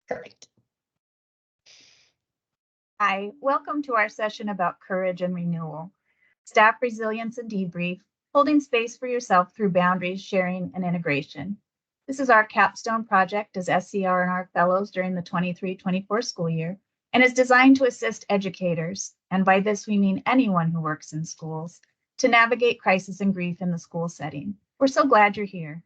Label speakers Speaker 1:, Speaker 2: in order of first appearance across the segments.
Speaker 1: Perfect.
Speaker 2: Hi, welcome to our session about courage and renewal, staff resilience and debrief, holding space for yourself through boundaries, sharing, and integration. This is our Capstone project as SCRR fellows during the 23-24 school year and is designed to assist educators, and by this we mean anyone who works in schools, to navigate crisis and grief in the school setting. We're so glad you're here.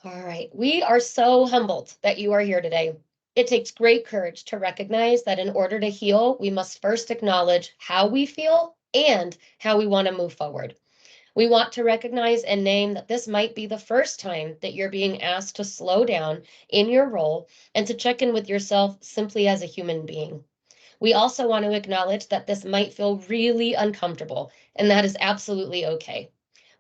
Speaker 1: All right. We are so humbled that you are here today. It takes great courage to recognize that in order to heal, we must first acknowledge how we feel and how we want to move forward. We want to recognize and name that this might be the first time that you're being asked to slow down in your role and to check in with yourself simply as a human being. We also want to acknowledge that this might feel really uncomfortable, and that is absolutely okay.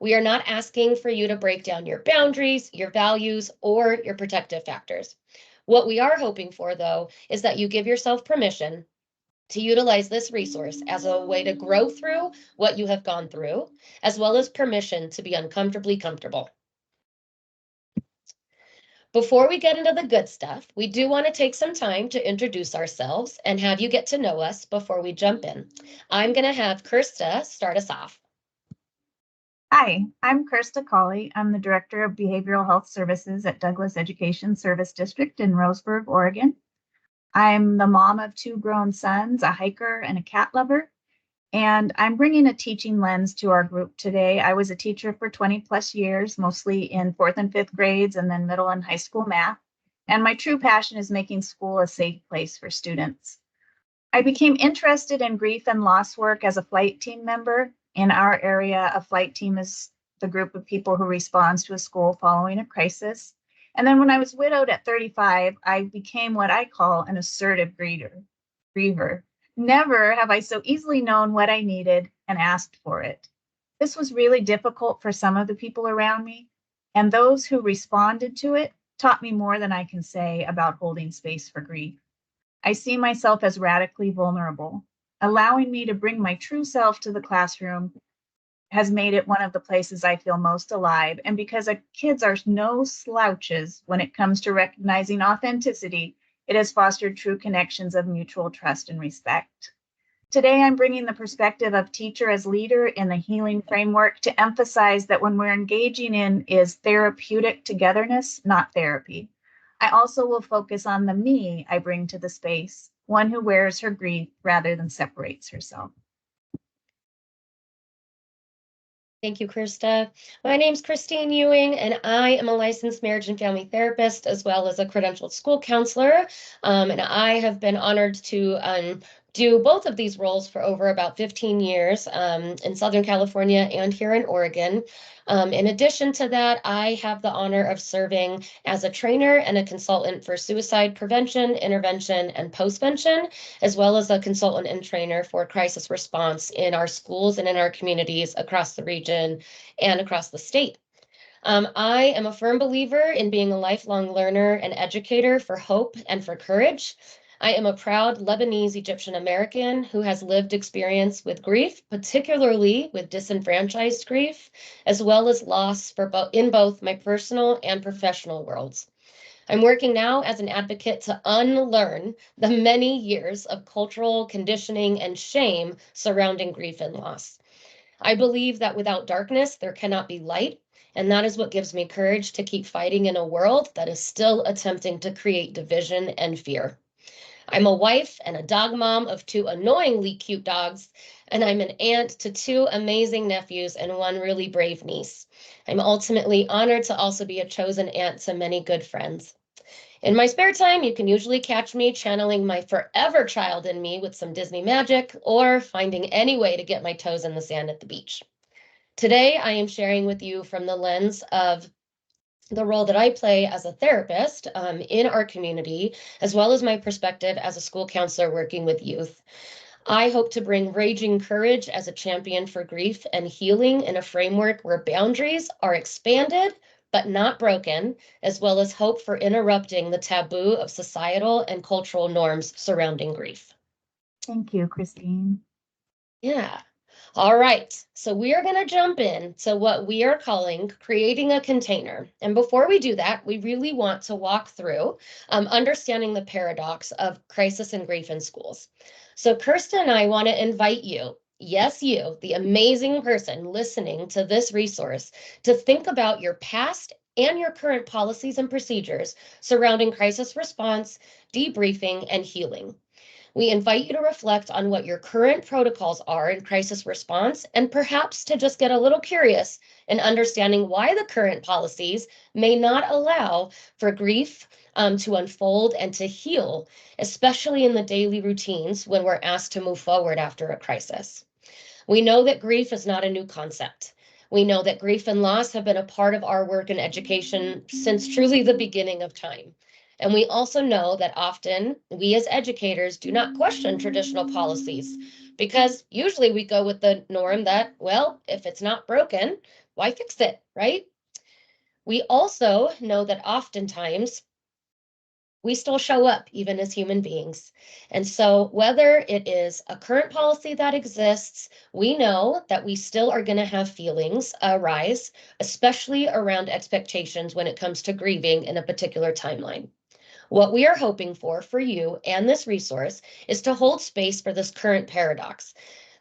Speaker 1: We are not asking for you to break down your boundaries, your values, or your protective factors. What we are hoping for, though, is that you give yourself permission to utilize this resource as a way to grow through what you have gone through, as well as permission to be uncomfortably comfortable. Before we get into the good stuff, we do want to take some time to introduce ourselves and have you get to know us before we jump in. I'm going to have Kirsta start us off.
Speaker 2: Hi, I'm Kirsta Colley. I'm the Director of Behavioral Health Services at Douglas Education Service District in Roseburg, Oregon. I'm the mom of 2 grown sons, a hiker and a cat lover, and I'm bringing a teaching lens to our group today. I was a teacher for 20 plus years, mostly in 4th and 5th grades and then middle and high school math. And my true passion is making school a safe place for students. I became interested in grief and loss work as a flight team member. In our area, a flight team is the group of people who responds to a school following a crisis. And then when I was widowed at 35, I became what I call an assertive griever. Never have I so easily known what I needed and asked for it. This was really difficult for some of the people around me, and those who responded to it taught me more than I can say about holding space for grief. I see myself as radically vulnerable. Allowing me to bring my true self to the classroom has made it one of the places I feel most alive. And because kids are no slouches when it comes to recognizing authenticity, it has fostered true connections of mutual trust and respect. Today, I'm bringing the perspective of teacher as leader in the healing framework to emphasize that when we're engaging in is therapeutic togetherness, not therapy. I also will focus on the me I bring to the space, one who wears her grief rather than separates herself.
Speaker 1: Thank you, Kirsta. My name's Christine Ewing, and I am a licensed marriage and family therapist, as well as a credentialed school counselor. And I have been honored to do both of these roles for over about 15 years in Southern California and here in Oregon. In addition to that, I have the honor of serving as a trainer and a consultant for suicide prevention, intervention, and postvention, as well as a consultant and trainer for crisis response in our schools and in our communities across the region and across the state. I am a firm believer in being a lifelong learner and educator for hope and for courage. I am a proud Lebanese Egyptian American who has lived experience with grief, particularly with disenfranchised grief, as well as loss in both my personal and professional worlds. I'm working now as an advocate to unlearn the many years of cultural conditioning and shame surrounding grief and loss. I believe that without darkness, there cannot be light. And that is what gives me courage to keep fighting in a world that is still attempting to create division and fear. I'm a wife and a dog mom of 2 annoyingly cute dogs, and I'm an aunt to 2 amazing nephews and 1 really brave niece. I'm ultimately honored to also be a chosen aunt to many good friends. In my spare time, you can usually catch me channeling my forever child in me with some Disney magic or finding any way to get my toes in the sand at the beach. Today, I am sharing with you from the lens of the role that I play as a therapist in our community, as well as my perspective as a school counselor working with youth. I hope to bring raging courage as a champion for grief and healing in a framework where boundaries are expanded but not broken, as well as hope for interrupting the taboo of societal and cultural norms surrounding grief.
Speaker 2: Thank you, Christine.
Speaker 1: Yeah. All right, so we are going to jump in to what we are calling creating a container. And before we do that, we really want to walk through understanding the paradox of crisis and grief in schools. So Kirsta and I want to invite you, yes, you, the amazing person listening to this resource, to think about your past and your current policies and procedures surrounding crisis response, debriefing, and healing. We invite you to reflect on what your current protocols are in crisis response and perhaps to just get a little curious in understanding why the current policies may not allow for grief to unfold and to heal, especially in the daily routines when we're asked to move forward after a crisis. We know that grief is not a new concept. We know that grief and loss have been a part of our work in education since truly the beginning of time. And we also know that often we as educators do not question traditional policies because usually we go with the norm that, well, if it's not broken, why fix it, right? We also know that oftentimes we still show up even as human beings. And so, whether it is a current policy that exists, we know that we still are going to have feelings arise, especially around expectations when it comes to grieving in a particular timeline. What we are hoping for you and this resource is to hold space for this current paradox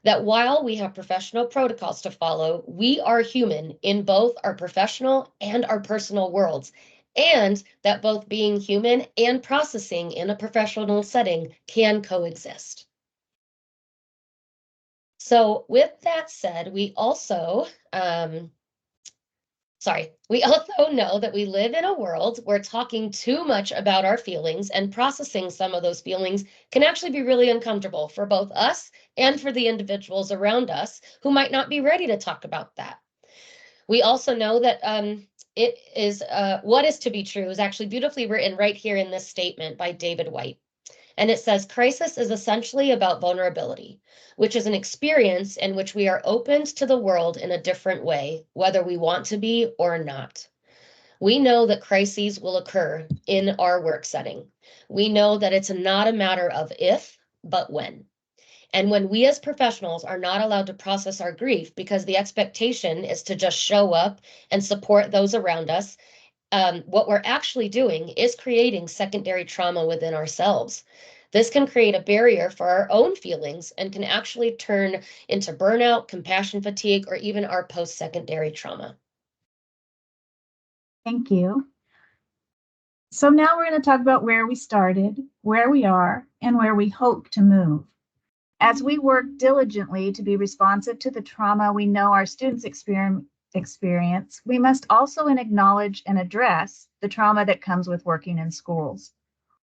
Speaker 1: that while we have professional protocols to follow, we are human in both our professional and our personal worlds, and that both being human and processing in a professional setting can coexist. So with that said, we also know that we live in a world where talking too much about our feelings and processing some of those feelings can actually be really uncomfortable for both us and for the individuals around us who might not be ready to talk about that. We also know that it is what is to be true is actually beautifully written right here in this statement by David White. And it says, crisis is essentially about vulnerability, which is an experience in which we are opened to the world in a different way, whether we want to be or not. We know that crises will occur in our work setting. We know that it's not a matter of if, but when. And when we as professionals are not allowed to process our grief because the expectation is to just show up and support those around us, what we're actually doing is creating secondary trauma within ourselves. This can create a barrier for our own feelings and can actually turn into burnout, compassion fatigue, or even our post-secondary trauma.
Speaker 2: Thank you. So now we're going to talk about where we started, where we are, and where we hope to move. As we work diligently to be responsive to the trauma we know our students experience, we must also acknowledge and address the trauma that comes with working in schools.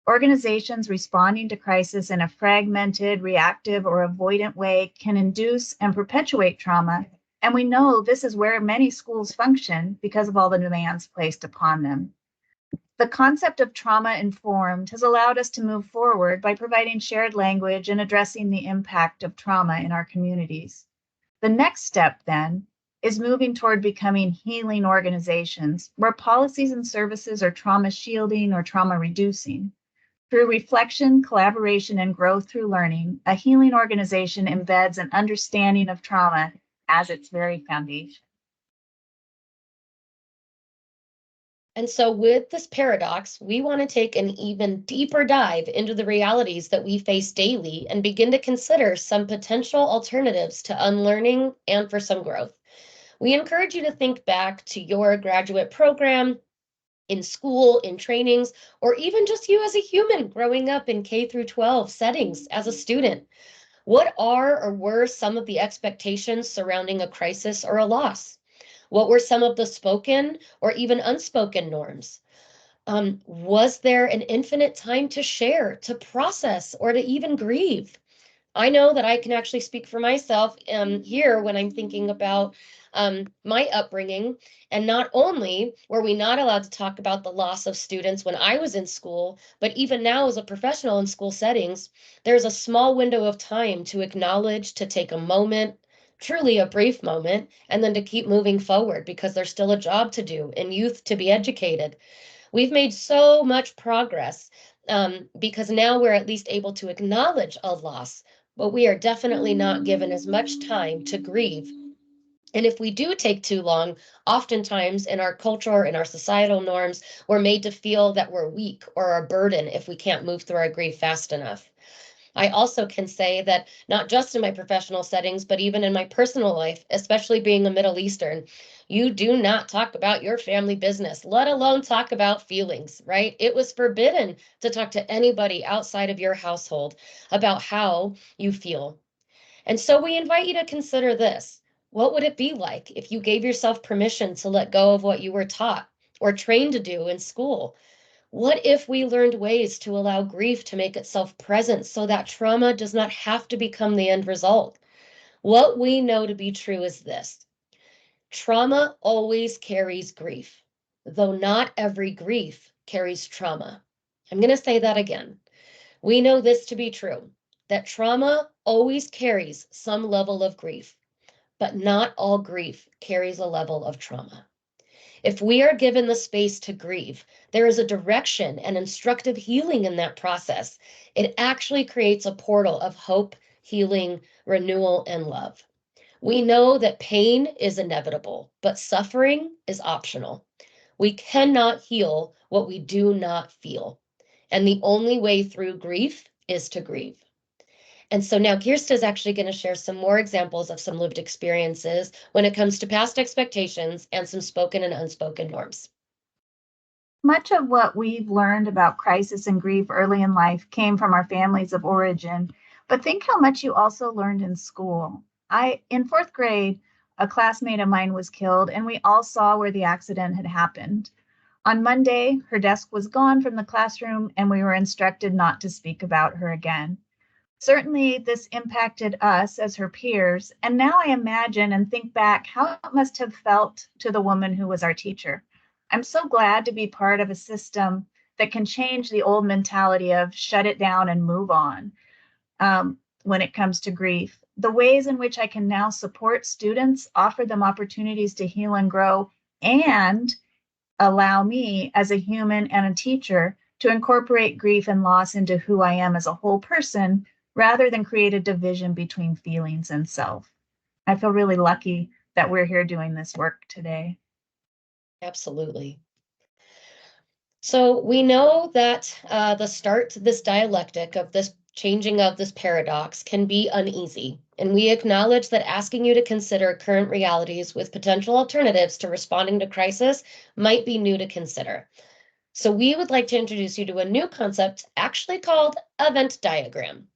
Speaker 2: Organizations responding to crisis in a fragmented, reactive, or avoidant way can induce and perpetuate trauma, and we know this is where many schools function because of all the demands placed upon them. The concept of trauma-informed has allowed us to move forward by providing shared language and addressing the impact of trauma in our communities. The next step, then, is moving toward becoming healing organizations where policies and services are trauma shielding or trauma reducing. Through reflection, collaboration, and growth through learning, a healing organization embeds an understanding of trauma as its very foundation.
Speaker 1: And so with this paradox, we want to take an even deeper dive into the realities that we face daily and begin to consider some potential alternatives to unlearning and for some growth. We encourage you to think back to your graduate program, in school, in trainings, or even just you as a human growing up in K through 12 settings as a student. What are or were some of the expectations surrounding a crisis or a loss? What were some of the spoken or even unspoken norms? Was there an infinite time to share, to process, or to even grieve? I know that I can actually speak for myself here when I'm thinking about my upbringing. And not only were we not allowed to talk about the loss of students when I was in school, but even now as a professional in school settings, there's a small window of time to acknowledge, to take a moment, truly a brief moment, and then to keep moving forward because there's still a job to do and youth to be educated. We've made so much progress because now we're at least able to acknowledge a loss, but we are definitely not given as much time to grieve. And if we do take too long, oftentimes in our culture, in our societal norms, we're made to feel that we're weak or a burden if we can't move through our grief fast enough. I also can say that not just in my professional settings, but even in my personal life, especially being a Middle Eastern, you do not talk about your family business, let alone talk about feelings, right? It was forbidden to talk to anybody outside of your household about how you feel. And so we invite you to consider this. What would it be like if you gave yourself permission to let go of what you were taught or trained to do in school? What if we learned ways to allow grief to make itself present so that trauma does not have to become the end result? What we know to be true is this: trauma always carries grief, though not every grief carries trauma. I'm going to say that again. We know this to be true, that trauma always carries some level of grief, but not all grief carries a level of trauma. If we are given the space to grieve, there is a direction and instructive healing in that process. It actually creates a portal of hope, healing, renewal, and love. We know that pain is inevitable, but suffering is optional. We cannot heal what we do not feel. And the only way through grief is to grieve. And so now Kirsta is actually going to share some more examples of some lived experiences when it comes to past expectations and some spoken and unspoken norms.
Speaker 2: Much of what we've learned about crisis and grief early in life came from our families of origin, but think how much you also learned in school. In fourth grade, a classmate of mine was killed, and we all saw where the accident had happened. On Monday, her desk was gone from the classroom, and we were instructed not to speak about her again. Certainly, this impacted us as her peers, and now I imagine and think back how it must have felt to the woman who was our teacher. I'm so glad to be part of a system that can change the old mentality of shut it down and move on when it comes to grief. The ways in which I can now support students, offer them opportunities to heal and grow, and allow me as a human and a teacher to incorporate grief and loss into who I am as a whole person rather than create a division between feelings and self. I feel really lucky that we're here doing this work today.
Speaker 1: Absolutely. So we know that the start to this dialectic of this changing of this paradox can be uneasy. And we acknowledge that asking you to consider current realities with potential alternatives to responding to crisis might be new to consider. So we would like to introduce you to a new concept actually called a Venn diagram.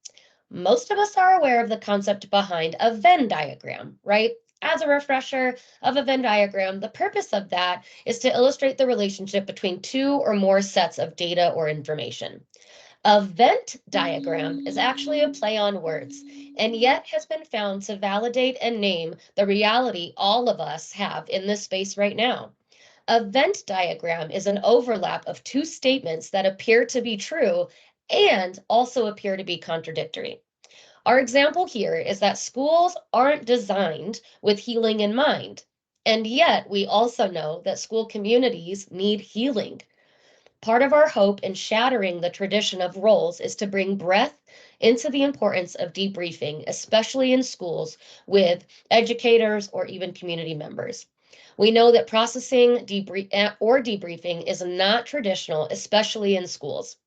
Speaker 1: Most of us are aware of the concept behind a Venn diagram, right? As a refresher of a Venn diagram, the purpose of that is to illustrate the relationship between two or more sets of data or information. A Venn diagram is actually a play on words, and yet has been found to validate and name the reality all of us have in this space right now. A Venn diagram is an overlap of two statements that appear to be true and also appear to be contradictory. Our example here is that schools aren't designed with healing in mind, and yet we also know that school communities need healing. Part of our hope in shattering the tradition of roles is to bring breadth into the importance of debriefing, especially in schools with educators or even community members. We know that processing or debriefing is not traditional, especially in schools.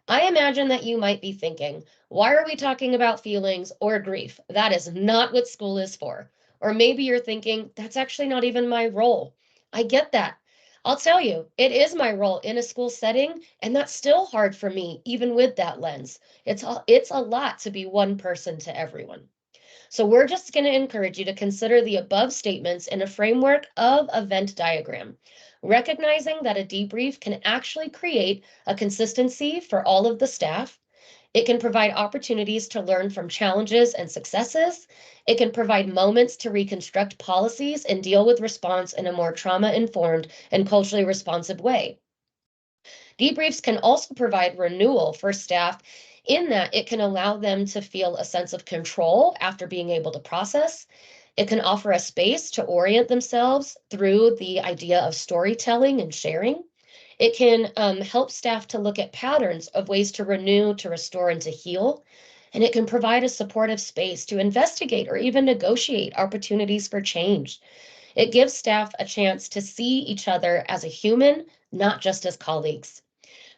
Speaker 1: I imagine that you might be thinking, why are we talking about feelings or grief? That is not what school is for. Or maybe you're thinking, that's actually not even my role. I get that. I'll tell you, it is my role in a school setting, and that's still hard for me, even with that lens. It's a lot to be one person to everyone. So we're just going to encourage you to consider the above statements in a framework of a Venn diagram, recognizing that a debrief can actually create a consistency for all of the staff. It can provide opportunities to learn from challenges and successes. It can provide moments to reconstruct policies and deal with response in a more trauma-informed and culturally responsive way. Debriefs can also provide renewal for staff in that it can allow them to feel a sense of control after being able to process. It can offer a space to orient themselves through the idea of storytelling and sharing. It can help staff to look at patterns of ways to renew, to restore, and to heal. and it can provide a supportive space to investigate or even negotiate opportunities for change. It gives staff a chance to see each other as a human, not just as colleagues.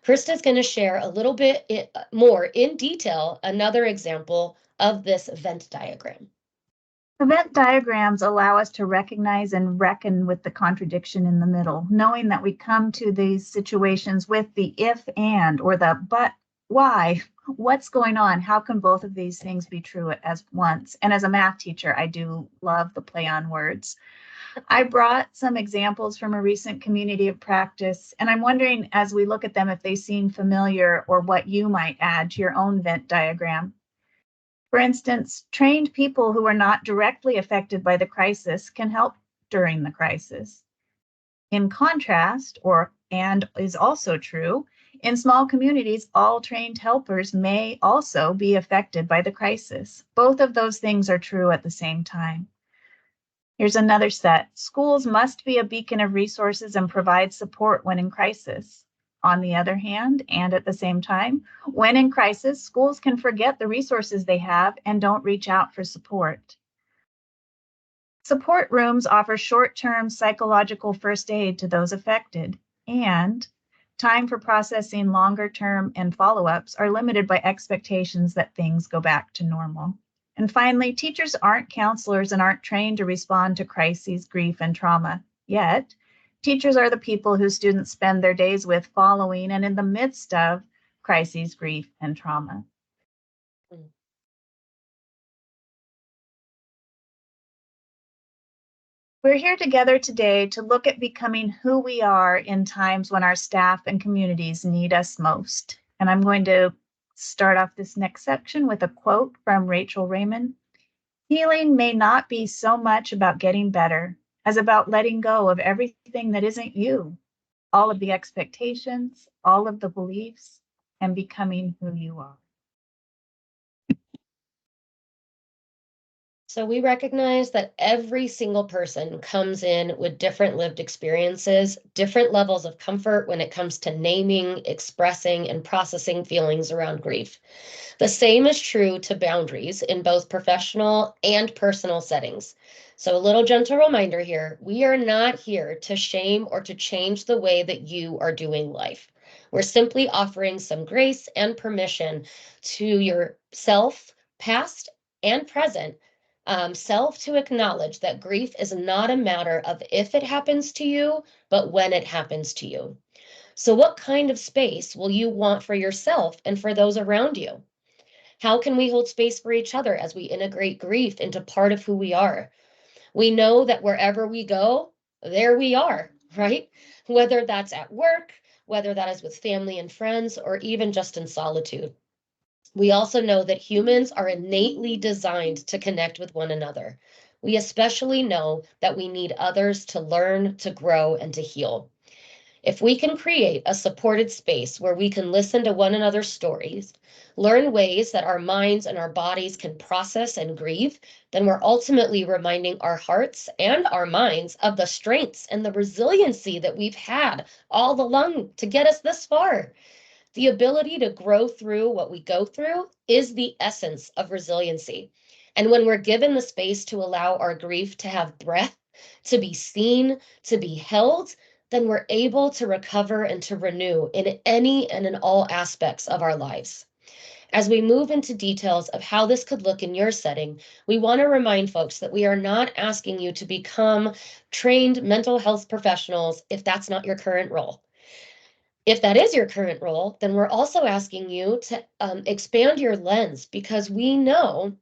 Speaker 1: Kirsta's going to share a little bit more in detail another example of this Venn diagram.
Speaker 2: Event diagrams allow us to recognize and reckon with the contradiction in the middle, knowing that we come to these situations with the if and or the but, why, what's going on, how can both of these things be true at once? And as a math teacher, I do love the play on words. I brought some examples from a recent community of practice, and I'm wondering as we look at them if they seem familiar or what you might add to your own Venn diagram. For instance, trained people who are not directly affected by the crisis can help during the crisis. In contrast, and is also true, in small communities, all trained helpers may also be affected by the crisis. Both of those things are true at the same time. Here's another set. Schools must be a beacon of resources and provide support when in crisis. On the other hand, and at the same time, when in crisis, schools can forget the resources they have and don't reach out for support. Support rooms offer short-term psychological first aid to those affected, and time for processing longer-term and follow-ups are limited by expectations that things go back to normal. And finally, teachers aren't counselors and aren't trained to respond to crises, grief, and trauma. Yet, teachers are the people who students spend their days with following and in the midst of crises, grief, and trauma. We're here together today to look at becoming who we are in times when our staff and communities need us most. And I'm going to start off this next section with a quote from Rachel Raymond. Healing may not be so much about getting better as about letting go of everything that isn't you, all of the expectations, all of the beliefs, and becoming who you are.
Speaker 1: So we recognize that every single person comes in with different lived experiences, different levels of comfort when it comes to naming, expressing, and processing feelings around grief. The same is true to boundaries in both professional and personal settings. So a little gentle reminder here, we are not here to shame or to change the way that you are doing life. We're simply offering some grace and permission to yourself, past and present, self, to acknowledge that grief is not a matter of if it happens to you, but when it happens to you. So what kind of space will you want for yourself and for those around you? How can we hold space for each other as we integrate grief into part of who we are? We know that wherever we go, there we are, right? Whether that's at work, whether that is with family and friends, or even just in solitude. We also know that humans are innately designed to connect with one another. We especially know that we need others to learn, to grow, and to heal. If we can create a supported space where we can listen to one another's stories, learn ways that our minds and our bodies can process and grieve, then we're ultimately reminding our hearts and our minds of the strengths and the resiliency that we've had all along to get us this far. The ability to grow through what we go through is the essence of resiliency. And when we're given the space to allow our grief to have breath, to be seen, to be held, then we're able to recover and to renew in any and in all aspects of our lives. As we move into details of how this could look in your setting, we want to remind folks that we are not asking you to become trained mental health professionals if that's not your current role. If that is your current role, then we're also asking you to expand your lens, because we know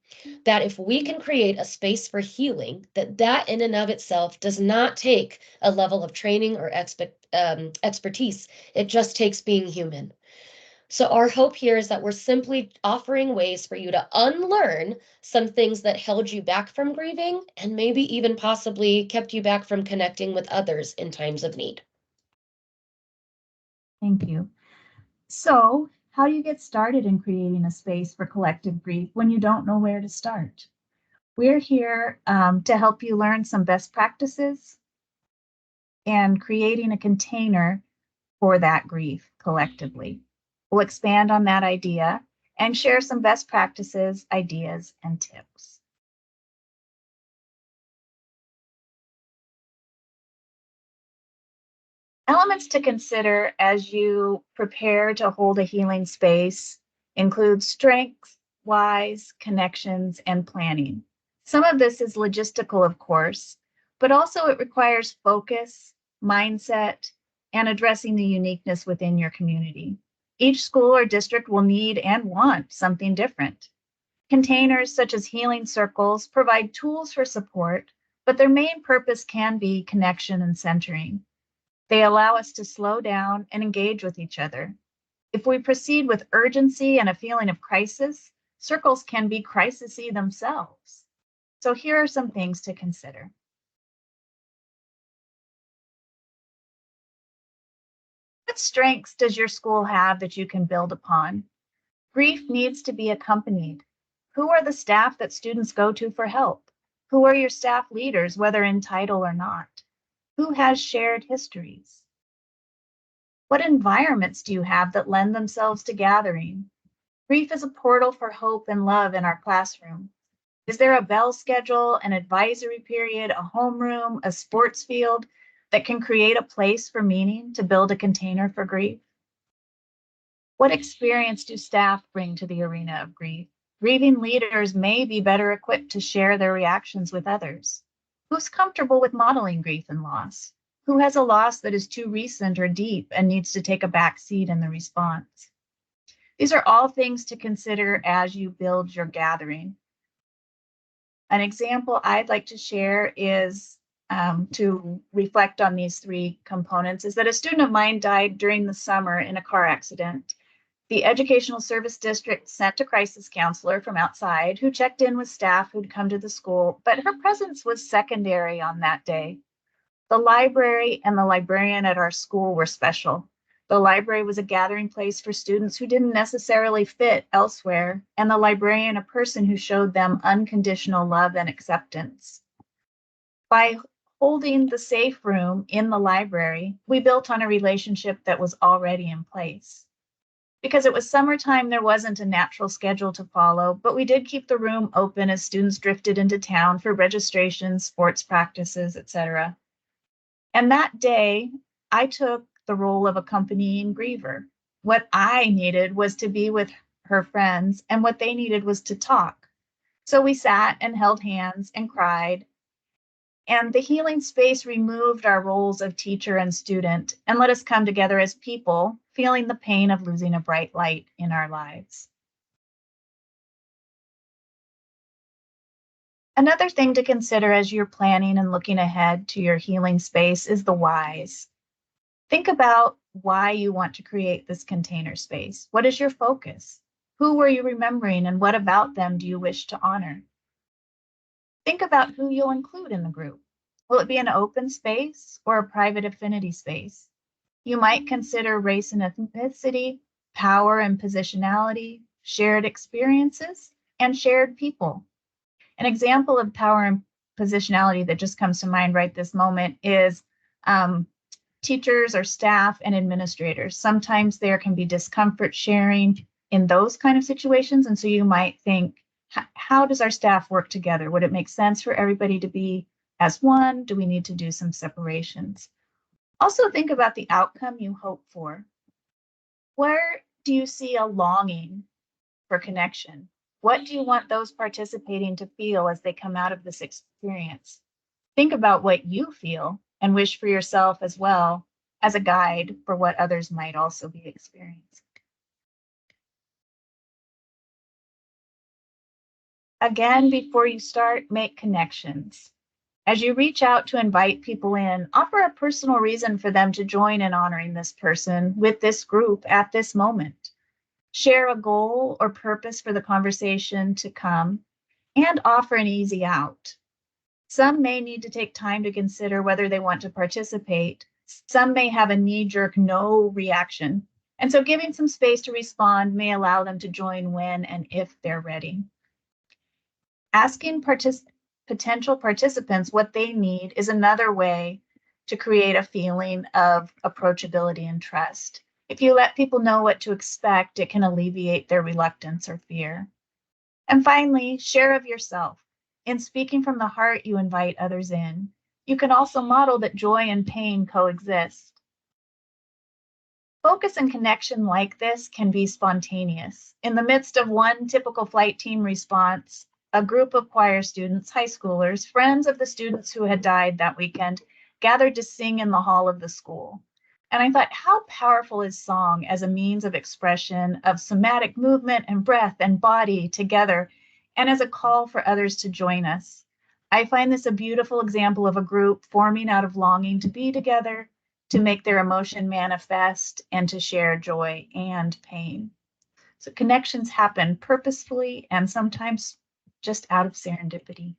Speaker 1: that if we can create a space for healing, that in and of itself does not take a level of training or expertise. It just takes being human. So our hope here is that we're simply offering ways for you to unlearn some things that held you back from grieving and maybe even possibly kept you back from connecting with others in times of need.
Speaker 2: Thank you. So, how do you get started in creating a space for collective grief when you don't know where to start? We're here to help you learn some best practices and creating a container for that grief collectively. We'll expand on that idea and share some best practices, ideas, and tips. Elements to consider as you prepare to hold a healing space include strengths, whys, connections, and planning. Some of this is logistical, of course, but also it requires focus, mindset, and addressing the uniqueness within your community. Each school or district will need and want something different. Containers such as healing circles provide tools for support, but their main purpose can be connection and centering. They allow us to slow down and engage with each other. If we proceed with urgency and a feeling of crisis, circles can be crisisy themselves. So here are some things to consider. What strengths does your school have that you can build upon? Grief needs to be accompanied. Who are the staff that students go to for help? Who are your staff leaders, whether in title or not? Who has shared histories? What environments do you have that lend themselves to gathering? Grief is a portal for hope and love in our classroom. Is there a bell schedule, an advisory period, a homeroom, a sports field that can create a place for meaning to build a container for grief? What experience do staff bring to the arena of grief? Grieving leaders may be better equipped to share their reactions with others. Who's comfortable with modeling grief and loss? Who has a loss that is too recent or deep and needs to take a back seat in the response? These are all things to consider as you build your gathering. An example I'd like to share is to reflect on these three components is that a student of mine died during the summer in a car accident. The Educational Service District sent a crisis counselor from outside who checked in with staff who'd come to the school, but her presence was secondary on that day. The library and the librarian at our school were special. The library was a gathering place for students who didn't necessarily fit elsewhere, and the librarian a person who showed them unconditional love and acceptance. By holding the safe room in the library, we built on a relationship that was already in place. Because it was summertime, there wasn't a natural schedule to follow, but we did keep the room open as students drifted into town for registrations, sports practices, etc. And that day, I took the role of accompanying griever. What I needed was to be with her friends, and what they needed was to talk. So we sat and held hands and cried. And the healing space removed our roles of teacher and student and let us come together as people, feeling the pain of losing a bright light in our lives. Another thing to consider as you're planning and looking ahead to your healing space is the whys. Think about why you want to create this container space. What is your focus? Who were you remembering and what about them do you wish to honor? Think about who you'll include in the group. Will it be an open space or a private affinity space? You might consider race and ethnicity, power and positionality, shared experiences, and shared people. An example of power and positionality that just comes to mind right this moment is teachers or staff and administrators. Sometimes there can be discomfort sharing in those kind of situations. And so you might think, how does our staff work together? Would it make sense for everybody to be as one? Do we need to do some separations? Also think about the outcome you hope for. Where do you see a longing for connection? What do you want those participating to feel as they come out of this experience? Think about what you feel and wish for yourself as well as a guide for what others might also be experiencing. Again, before you start, make connections. As you reach out to invite people in, offer a personal reason for them to join in honoring this person with this group at this moment. Share a goal or purpose for the conversation to come, and offer an easy out. Some may need to take time to consider whether they want to participate. Some may have a knee-jerk no reaction. And so giving some space to respond may allow them to join when and if they're ready. Asking potential participants what they need is another way to create a feeling of approachability and trust. If you let people know what to expect, it can alleviate their reluctance or fear. And finally, share of yourself. In speaking from the heart, you invite others in. You can also model that joy and pain coexist. Focus and connection like this can be spontaneous. In the midst of one typical flight team response, a group of choir students, high schoolers, friends of the students who had died that weekend, gathered to sing in the hall of the school. And I thought, how powerful is song as a means of expression of somatic movement and breath and body together, and as a call for others to join us. I find this a beautiful example of a group forming out of longing to be together, to make their emotion manifest, and to share joy and pain. So connections happen purposefully and sometimes just out of serendipity.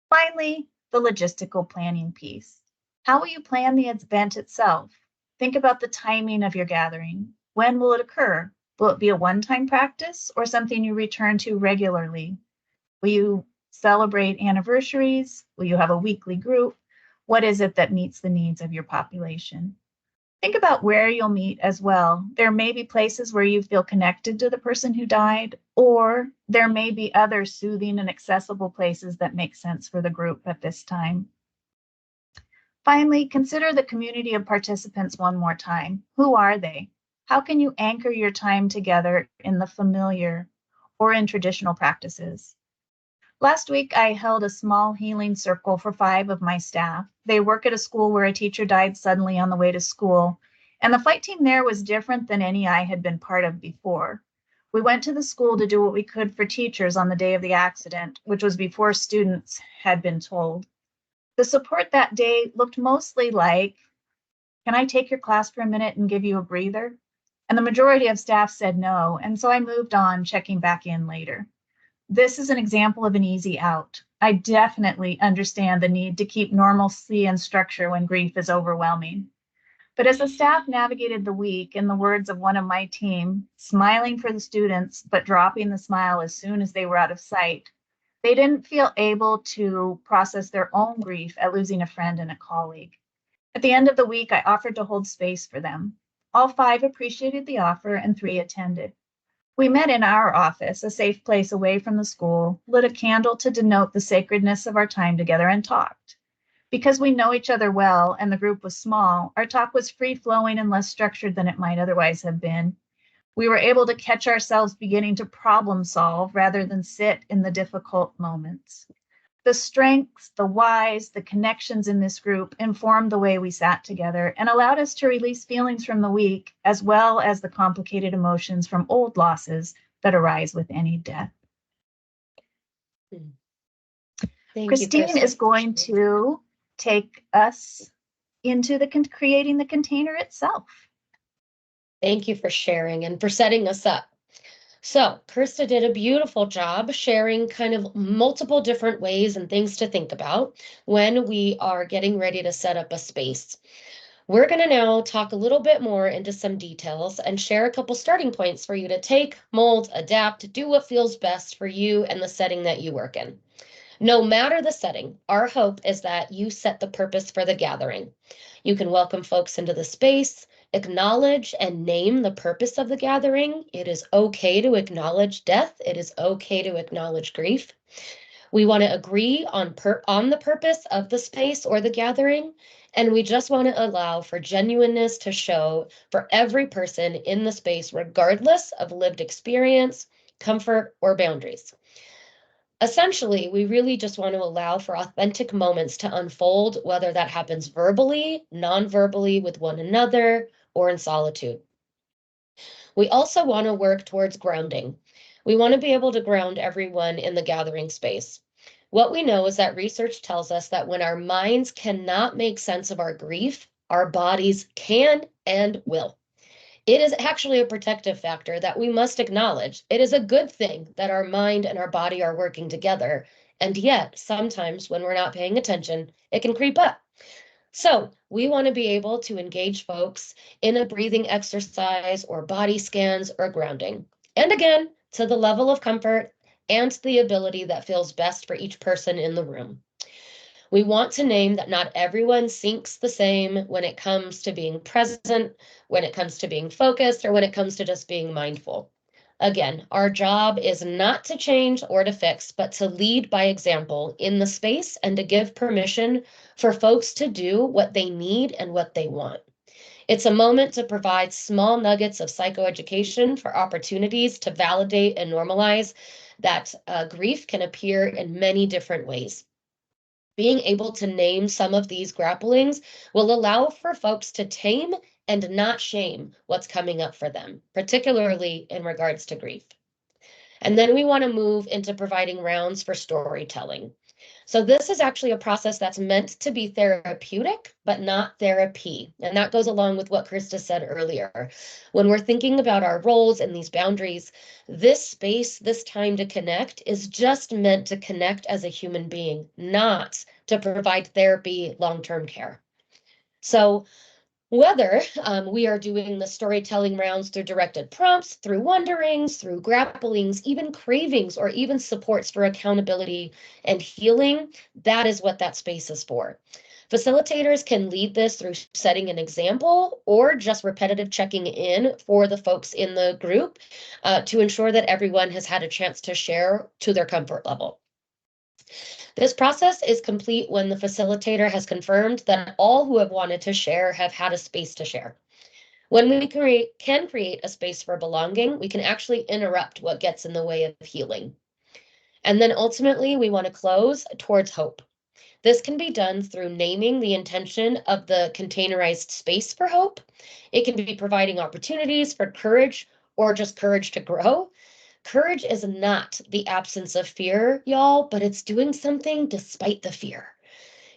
Speaker 2: Finally, the logistical planning piece. How will you plan the event itself? Think about the timing of your gathering. When will it occur? Will it be a one-time practice or something you return to regularly? Will you celebrate anniversaries? Will you have a weekly group? What is it that meets the needs of your population? Think about where you'll meet as well. There may be places where you feel connected to the person who died, or there may be other soothing and accessible places that make sense for the group at this time. Finally, consider the community of participants one more time. Who are they? How can you anchor your time together in the familiar or in traditional practices? Last week, I held a small healing circle for 5 of my staff. They work at a school where a teacher died suddenly on the way to school, and the flight team there was different than any I had been part of before. We went to the school to do what we could for teachers on the day of the accident, which was before students had been told. The support that day looked mostly like, "Can I take your class for a minute and give you a breather?" And the majority of staff said no, and so I moved on, checking back in later. This is an example of an easy out. I definitely understand the need to keep normalcy and structure when grief is overwhelming. But as the staff navigated the week, in the words of one of my team, smiling for the students, but dropping the smile as soon as they were out of sight, they didn't feel able to process their own grief at losing a friend and a colleague. At the end of the week, I offered to hold space for them. All 5 appreciated the offer and 3 attended. We met in our office, a safe place away from the school, lit a candle to denote the sacredness of our time together, and talked. Because we know each other well and the group was small, our talk was free-flowing and less structured than it might otherwise have been. We were able to catch ourselves beginning to problem solve rather than sit in the difficult moments. The strengths, the whys, the connections in this group informed the way we sat together and allowed us to release feelings from the week, as well as the complicated emotions from old losses that arise with any death.
Speaker 1: Thank
Speaker 2: Christine
Speaker 1: you,
Speaker 2: is
Speaker 1: Kirsta.
Speaker 2: going to take us into creating the container itself.
Speaker 1: Thank you for sharing and for setting us up. So Kirsta did a beautiful job sharing kind of multiple different ways and things to think about when we are getting ready to set up a space. We're going to now talk a little bit more into some details and share a couple starting points for you to take, mold, adapt, do what feels best for you and the setting that you work in. No matter the setting, our hope is that you set the purpose for the gathering. You can welcome folks into the space, acknowledge and name the purpose of the gathering. It is okay to acknowledge death. It is okay to acknowledge grief. We want to agree on the purpose of the space or the gathering, and we just want to allow for genuineness to show for every person in the space, regardless of lived experience, comfort, or boundaries. Essentially, we really just want to allow for authentic moments to unfold, whether that happens verbally, non-verbally with one another, or in solitude. We also want to work towards grounding. We want to be able to ground everyone in the gathering space. What we know is that research tells us that when our minds cannot make sense of our grief, our bodies can and will. It is actually a protective factor that we must acknowledge. It is a good thing that our mind and our body are working together. And yet, sometimes when we're not paying attention, it can creep up. So we want to be able to engage folks in a breathing exercise or body scans or grounding. And again, to the level of comfort and the ability that feels best for each person in the room. We want to name that not everyone syncs the same when it comes to being present, when it comes to being focused, or when it comes to just being mindful. Again, our job is not to change or to fix, but to lead by example in the space and to give permission for folks to do what they need and what they want. It's a moment to provide small nuggets of psychoeducation for opportunities to validate and normalize that grief can appear in many different ways. Being able to name some of these grapplings will allow for folks to tame and not shame what's coming up for them, particularly in regards to grief. And then we want to move into providing rounds for storytelling. So this is actually a process that's meant to be therapeutic, but not therapy. And that goes along with what Kirsta said earlier. When we're thinking about our roles and these boundaries, this space, this time to connect is just meant to connect as a human being, not to provide therapy, long-term care. So whether we are doing the storytelling rounds through directed prompts, through wonderings, through grapplings, even cravings, or even supports for accountability and healing, that is what that space is for. Facilitators can lead this through setting an example or just repetitive checking in for the folks in the group to ensure that everyone has had a chance to share to their comfort level. This process is complete when the facilitator has confirmed that all who have wanted to share have had a space to share. When we can create a space for belonging, we can actually interrupt what gets in the way of healing. And then ultimately, we want to close towards hope. This can be done through naming the intention of the containerized space for hope. It can be providing opportunities for courage or just courage to grow. Courage is not the absence of fear, y'all, but it's doing something despite the fear.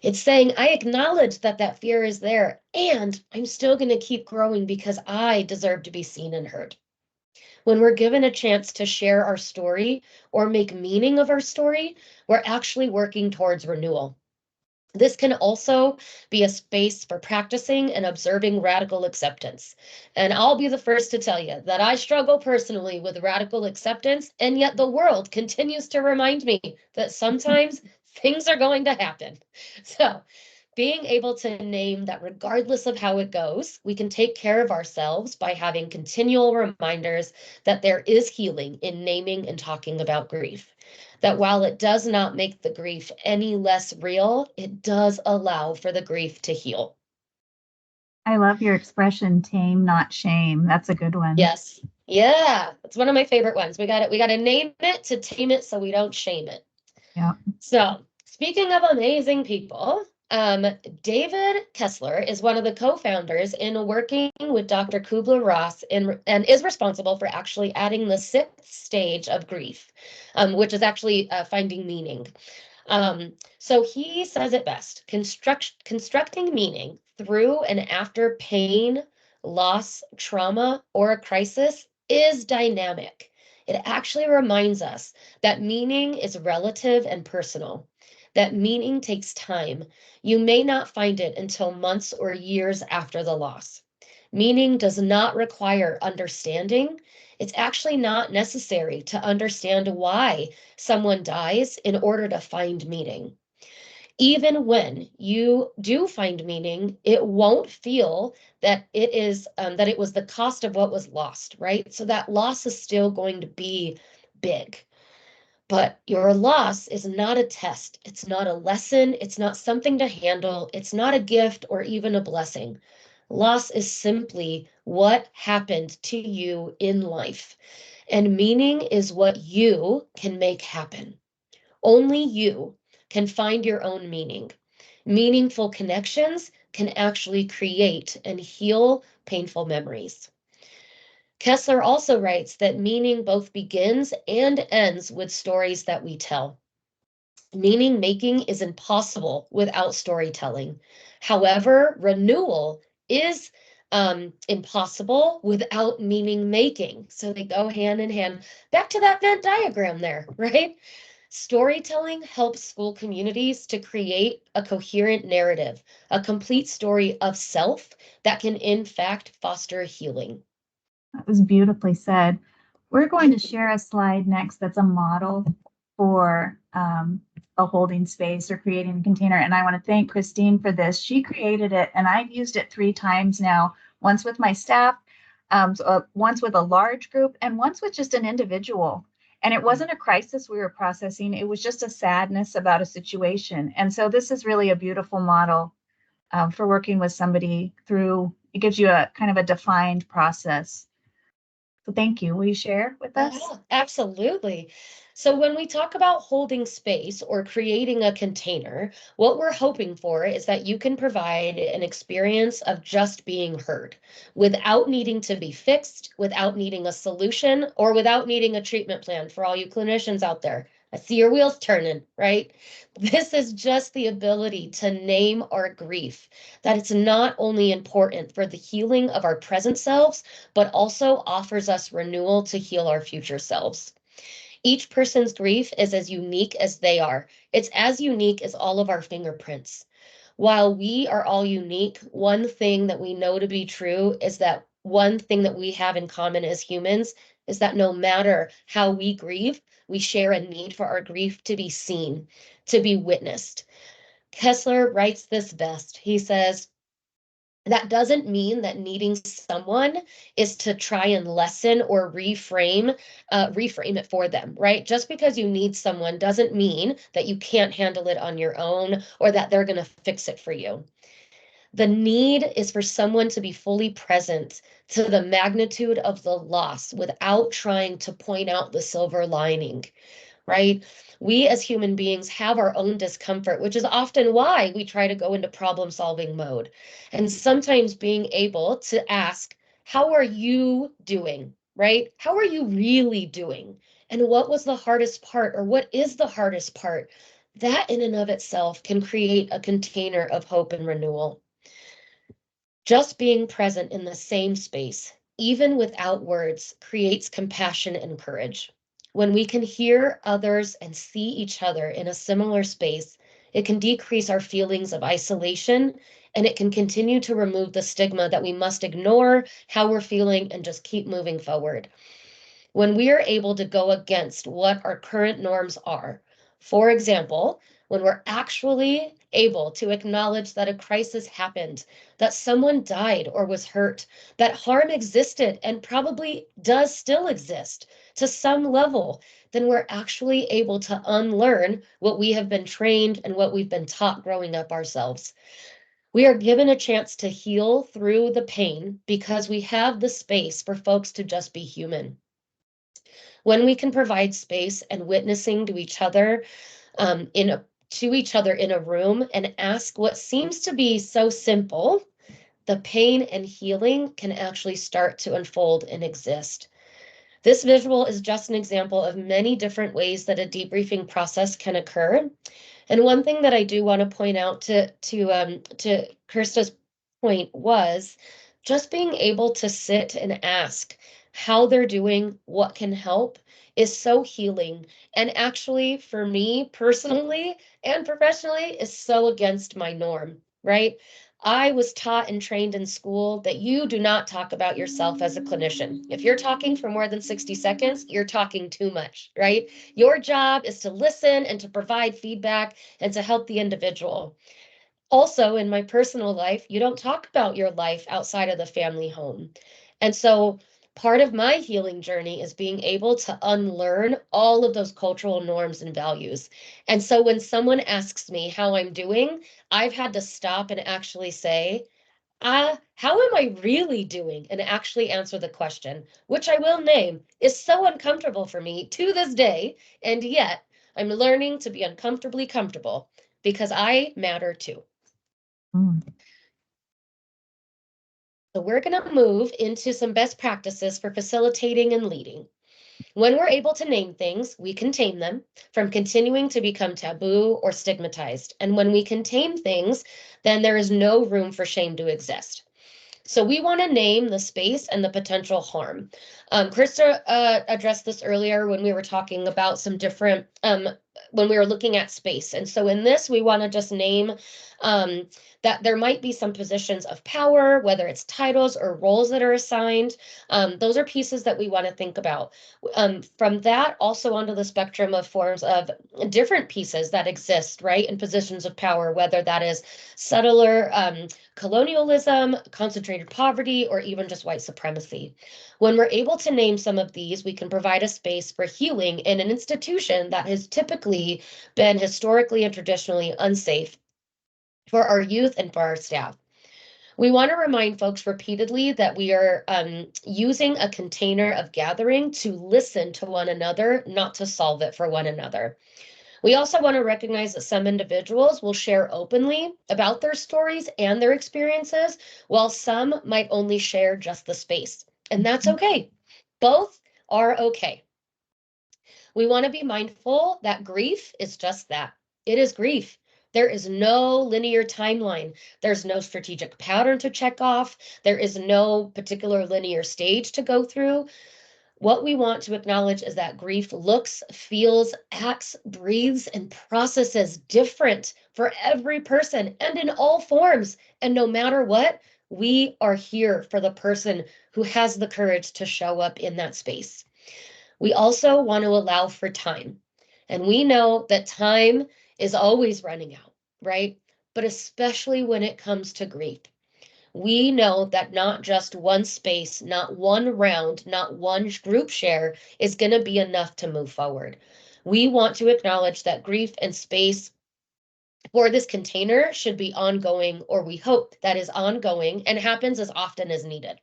Speaker 1: It's saying, I acknowledge that that fear is there, and I'm still going to keep growing because I deserve to be seen and heard. When we're given a chance to share our story or make meaning of our story, we're actually working towards renewal. This can also be a space for practicing and observing radical acceptance. And I'll be the first to tell you that I struggle personally with radical acceptance, and yet the world continues to remind me that sometimes things are going to happen. So being able to name that regardless of how it goes, we can take care of ourselves by having continual reminders that there is healing in naming and talking about grief. That while it does not make the grief any less real, it does allow for the grief to heal.
Speaker 2: I love your expression, tame, not shame. That's a good one.
Speaker 1: Yes. Yeah, it's one of my favorite ones. We got it. We got to name it to tame it so we don't shame it.
Speaker 2: Yeah.
Speaker 1: So, speaking of amazing people, David Kessler is one of the co-founders in working with Dr. Kubler-Ross and is responsible for actually adding the sixth stage of grief, which is actually finding meaning. So he says it best, constructing meaning through and after pain, loss, trauma, or a crisis is dynamic. It actually reminds us that meaning is relative and personal, that meaning takes time. You may not find it until months or years after the loss. Meaning does not require understanding. It's actually not necessary to understand why someone dies in order to find meaning. Even when you do find meaning, it won't feel that it was the cost of what was lost, right? So that loss is still going to be big. But your loss is not a test. It's not a lesson. It's not something to handle. It's not a gift or even a blessing. Loss is simply what happened to you in life. And meaning is what you can make happen. Only you can find your own meaning. Meaningful connections can actually create and heal painful memories. Kessler also writes that meaning both begins and ends with stories that we tell. Meaning making is impossible without storytelling. However, renewal is impossible without meaning making. So they go hand in hand. Back to that Venn diagram there, right? Storytelling helps school communities to create a coherent narrative, a complete story of self that can in fact foster healing.
Speaker 2: That was beautifully said. We're going to share a slide next that's a model for a holding space or creating a container. And I want to thank Christine for this. She created it, and I've used it 3 times now, once with my staff, once with a large group, and once with just an individual. And it wasn't a crisis we were processing, it was just a sadness about a situation. And so this is really a beautiful model for working with somebody through, it gives you a kind of a defined process. So thank you. Will you share with us?
Speaker 1: Yeah, absolutely. So when we talk about holding space or creating a container, what we're hoping for is that you can provide an experience of just being heard without needing to be fixed, without needing a solution, or without needing a treatment plan for all you clinicians out there. I see your wheels turning, right? This is just the ability to name our grief, that it's not only important for the healing of our present selves, but also offers us renewal to heal our future selves. Each person's grief is as unique as they are. It's as unique as all of our fingerprints. While we are all unique, one thing that we know to be true is that one thing that we have in common as humans is that no matter how we grieve, we share a need for our grief to be seen, to be witnessed. Kessler writes this best. He says, that doesn't mean that needing someone is to try and lessen or reframe it for them, right? Just because you need someone doesn't mean that you can't handle it on your own or that they're going to fix it for you. The need is for someone to be fully present to the magnitude of the loss without trying to point out the silver lining, right? We as human beings have our own discomfort, which is often why we try to go into problem solving mode. And sometimes being able to ask, how are you doing, right? How are you really doing? And what was the hardest part, or what is the hardest part? That in and of itself can create a container of hope and renewal. Just being present in the same space, even without words, creates compassion and courage. When we can hear others and see each other in a similar space, it can decrease our feelings of isolation, and it can continue to remove the stigma that we must ignore how we're feeling and just keep moving forward. When we are able to go against what our current norms are, for example, when we're actually able to acknowledge that a crisis happened, that someone died or was hurt, that harm existed and probably does still exist to some level, then we're actually able to unlearn what we have been trained and what we've been taught growing up ourselves. We are given a chance to heal through the pain because we have the space for folks to just be human. When we can provide space and witnessing to each other to each other in a room and ask what seems to be so simple, the pain and healing can actually start to unfold and exist. This visual is just an example of many different ways that a debriefing process can occur. And one thing that I do want to point out to Kirsta's point was just being able to sit and ask how they're doing, what can help, is so healing. And actually, for me personally and professionally, is so against my norm, right? I was taught and trained in school that you do not talk about yourself as a clinician. If you're talking for more than 60 seconds, you're talking too much, right? Your job is to listen and to provide feedback and to help the individual. Also, in my personal life, you don't talk about your life outside of the family home. And so part of my healing journey is being able to unlearn all of those cultural norms and values. And so when someone asks me how I'm doing, I've had to stop and actually say, how am I really doing? And actually answer the question, which I will name, is so uncomfortable for me to this day. And yet I'm learning to be uncomfortably comfortable because I matter too.
Speaker 2: Mm.
Speaker 1: So we're going to move into some best practices for facilitating and leading. When we're able to name things, we contain them from continuing to become taboo or stigmatized. And when we contain things, then there is no room for shame to exist. So we want to name the space and the potential harm. Krista addressed this earlier when we were talking about some different, when we were looking at space. And so in this, we want to just name that there might be some positions of power, whether it's titles or roles that are assigned. Those are pieces that we want to think about. From that, also onto the spectrum of forms of different pieces that exist, right, in positions of power, whether that is subtler colonialism, concentrated poverty, or even just white supremacy. When we're able to name some of these, we can provide a space for healing in an institution that has typically been historically and traditionally unsafe for our youth and for our staff. We want to remind folks repeatedly that we are using a container of gathering to listen to one another, not to solve it for one another. We also want to recognize that some individuals will share openly about their stories and their experiences, while some might only share just the space. And that's okay. Both are okay. We want to be mindful that grief is just that. It is grief. There is no linear timeline. There's no strategic pattern to check off. There is no particular linear stage to go through. What we want to acknowledge is that grief looks, feels, acts, breathes, and processes different for every person and in all forms. And no matter what, we are here for the person who has the courage to show up in that space. We also want to allow for time. And we know that time is always running out, right? But especially when it comes to grief. We know that not just one space, not one round, not one group share is going to be enough to move forward. We want to acknowledge that grief and space for this container should be ongoing, or we hope that is ongoing and happens as often as needed.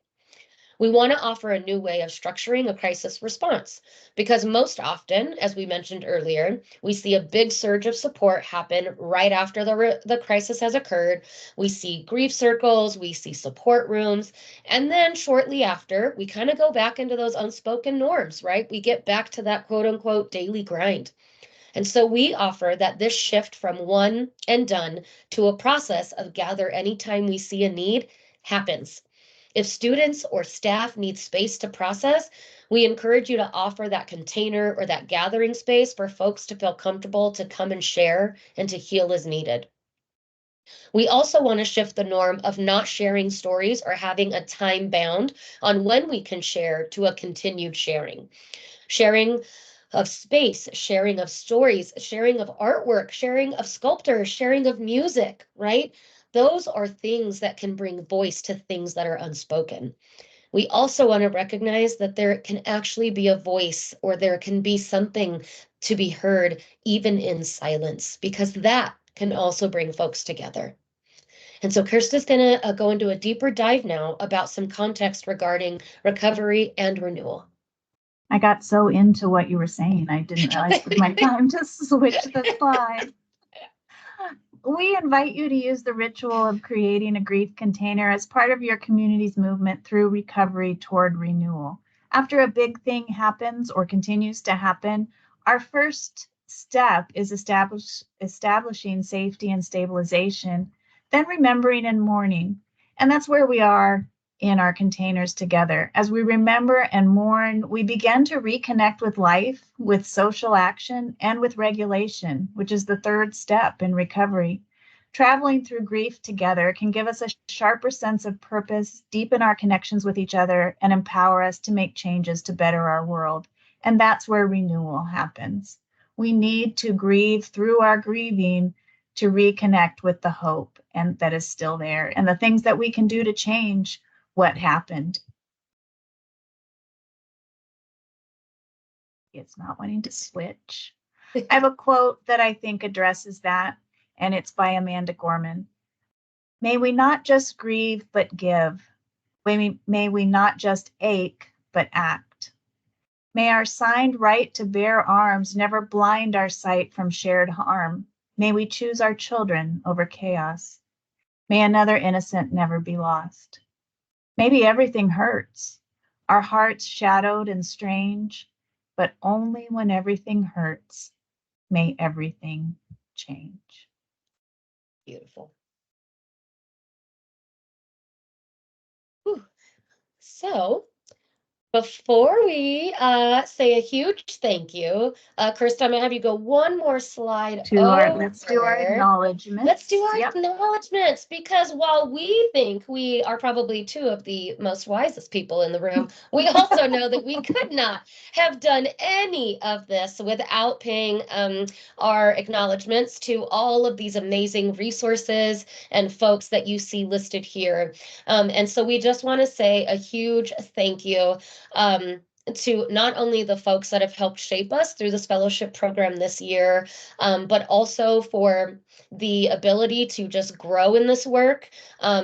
Speaker 1: We want to offer a new way of structuring a crisis response because most often, as we mentioned earlier, we see a big surge of support happen right after the crisis has occurred. We see grief circles, we see support rooms, and then shortly after, we kind of go back into those unspoken norms, right? We get back to that quote unquote daily grind. And so we offer that this shift from one and done to a process of gather anytime we see a need happens. If students or staff need space to process, we encourage you to offer that container or that gathering space for folks to feel comfortable to come and share and to heal as needed. We also want to shift the norm of not sharing stories or having a time bound on when we can share to a continued sharing. Sharing of space, sharing of stories, sharing of artwork, sharing of sculptors, sharing of music, right? Those are things that can bring voice to things that are unspoken. We also want to recognize that there can actually be a voice or there can be something to be heard even in silence, because that can also bring folks together. And so Kirsta's going to go into a deeper dive now about some context regarding recovery and renewal.
Speaker 2: I got so into what you were saying, I didn't realize it was my time to switch the slide. We invite you to use the ritual of creating a grief container as part of your community's movement through recovery toward renewal. After a big thing happens or continues to happen, our first step is establishing safety and stabilization, then remembering and mourning. And that's where we are in our containers together. As we remember and mourn, we begin to reconnect with life, with social action, and with regulation, which is the third step in recovery. Traveling through grief together can give us a sharper sense of purpose, deepen our connections with each other, and empower us to make changes to better our world. And that's where renewal happens. We need to grieve through our grieving to reconnect with the hope and that is still there and the things that we can do to change what happened. It's not wanting to switch. I have a quote that I think addresses that, and it's by Amanda Gorman. May we not just grieve, but give. May we not just ache, but act. May our signed right to bear arms never blind our sight from shared harm. May we choose our children over chaos. May another innocent never be lost. Maybe everything hurts, our hearts shadowed and strange, but only when everything hurts, may everything change.
Speaker 1: Beautiful. Whew. So Before we say a huge thank you, Kirsta, I'm gonna have you go one more slide
Speaker 2: Let's do our
Speaker 1: over. Let's do
Speaker 2: acknowledgements.
Speaker 1: our
Speaker 2: Yep.
Speaker 1: acknowledgments because while we think we are probably two of the most wisest people in the room, we also know that we could not have done any of this without paying our acknowledgments to all of these amazing resources and folks that you see listed here. And so we just want to say a huge thank you. To not only the folks that have helped shape us through this fellowship program this year, but also for the ability to just grow in this work,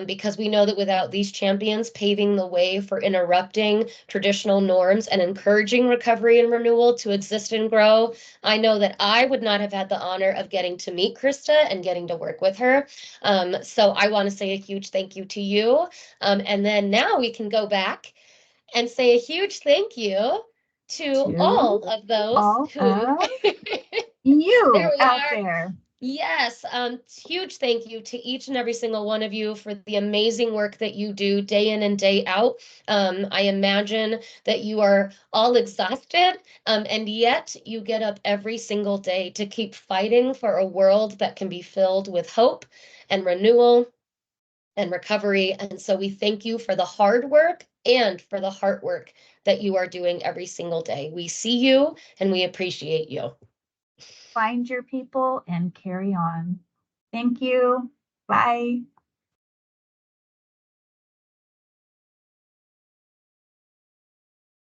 Speaker 1: because we know that without these champions paving the way for interrupting traditional norms and encouraging recovery and renewal to exist and grow, I know that I would not have had the honor of getting to meet Kirsta and getting to work with her. So I want to say a huge thank you to you. And then now we can go back and say a huge thank you to
Speaker 2: To
Speaker 1: all of those
Speaker 2: all
Speaker 1: who,
Speaker 2: of
Speaker 1: there
Speaker 2: you
Speaker 1: we
Speaker 2: out
Speaker 1: are.
Speaker 2: there.
Speaker 1: Yes, huge thank you to each and every single one of you for the amazing work that you do day in and day out. I imagine that you are all exhausted, and yet you get up every single day to keep fighting for a world that can be filled with hope and renewal and recovery. And so we thank you for the hard work and for the heart work that you are doing every single day. We see you and we appreciate you.
Speaker 2: Find your people and carry on. Thank you. Bye.